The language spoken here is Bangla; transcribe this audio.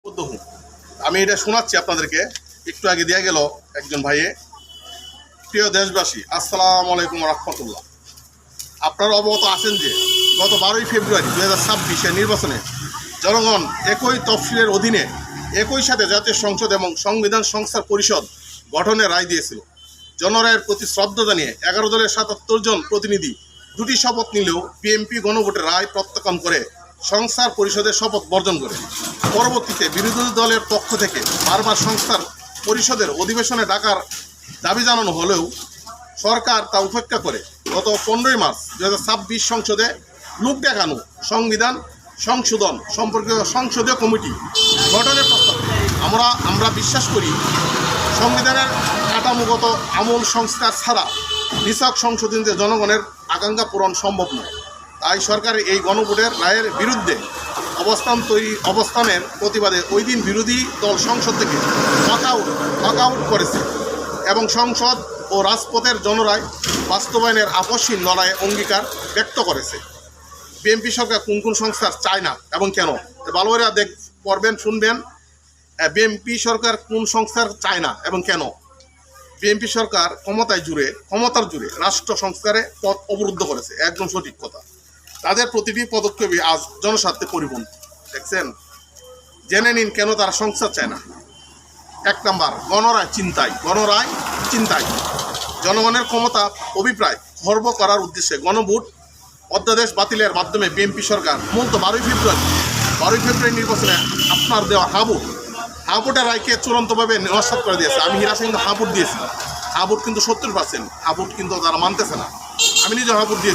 হুম। আমি এটা শোনাচ্ছি আপনাদেরকে। একটু আগে দেওয়া গেল একজন ভাইয়ে। প্রিয় দেশবাসী, আসসালামু আলাইকুম রহমতুল্লাহ। আপনারা অবগত আছেন যে গত 12ই ফেব্রুয়ারি 2026 নির্বাচনে জনগণ একই তফসিলের অধীনে একই সাথে জাতীয় সংসদ এবং সংবিধান সংস্থার পরিষদ গঠনের রায় দিয়েছিল। জনরায়ের প্রতি শ্রদ্ধা জানিয়ে 11 দলের 77 জন প্রতিনিধি দুটি শপথ নিলেও বিএনপি গণভোটের রায় প্রত্যাখ্যান করে সংস্থার পরিষদের শপথ বর্জন করে। পরবর্তীতে বিরোধী দলের পক্ষ থেকে বারবার সংস্থার পরিষদের অধিবেশনে ডাকার দাবি জানানো হলেও সরকার তা উপেক্ষা করে গত 15ই মার্চ 2026 সংসদে লোক দেখানো সংবিধান সংশোধন সম্পর্কিত সংসদীয় কমিটি গঠনের প্রস্তাব দেয়। আমরা বিশ্বাস করি সংবিধানের কাঠামোগত আমূল সংস্কার ছাড়া নিছক সংশোধনীতে জনগণের আকাঙ্ক্ষা পূরণ সম্ভব নয়। তাই সরকারের এই গণভোটের রায়ের বিরুদ্ধে অবস্থানের প্রতিবাদে ওই দিন বিরোধী দল সংসদ থেকে ওয়াকআউট করেছে এবং সংসদ ও রাজপথের জনরায় বাস্তবায়নের আপসহীন লড়াইয়ে অঙ্গীকার ব্যক্ত করেছে। বিএনপি সরকার কোন কোন সংস্কার চায় না এবং কেন, ভালো করে পড়বেন, শুনবেন। বিএনপি সরকার কোন সংস্কার চায় না এবং কেন? বিএনপি সরকার ক্ষমতার জুড়ে রাষ্ট্র সংস্কারে পথ অবরুদ্ধ করেছে। একদম সঠিক কথা। তাদের প্রতিটি পদক্ষেপই আজ জনস্বার্থে পরিপন্থী। দেখছেন? জেনে নিন কেন তারা সংস্কার চায় না। 1 নাম্বার, গণরায় চিন্তায় জনগণের ক্ষমতা অভিপ্রায় খর্ব করার উদ্দেশ্যে গণভোট অধ্যাদেশ বাতিলের মাধ্যমে বিএনপি সরকার মূলত 12ই ফেব্রুয়ারি নির্বাচনে আপনার দেওয়া হাঁ-ভোটের রায়কে চূড়ান্তভাবে নস্যাৎ করে দিয়েছে। আমি হিরাসে কিন্তু হাঁ-ভোট দিয়েছি। হাঁ-ভোট কিন্তু 70%, হাঁ-ভোট কিন্তু তারা মানতেছে না। আমি নিজে হাঁ-ভোট দিয়েছি।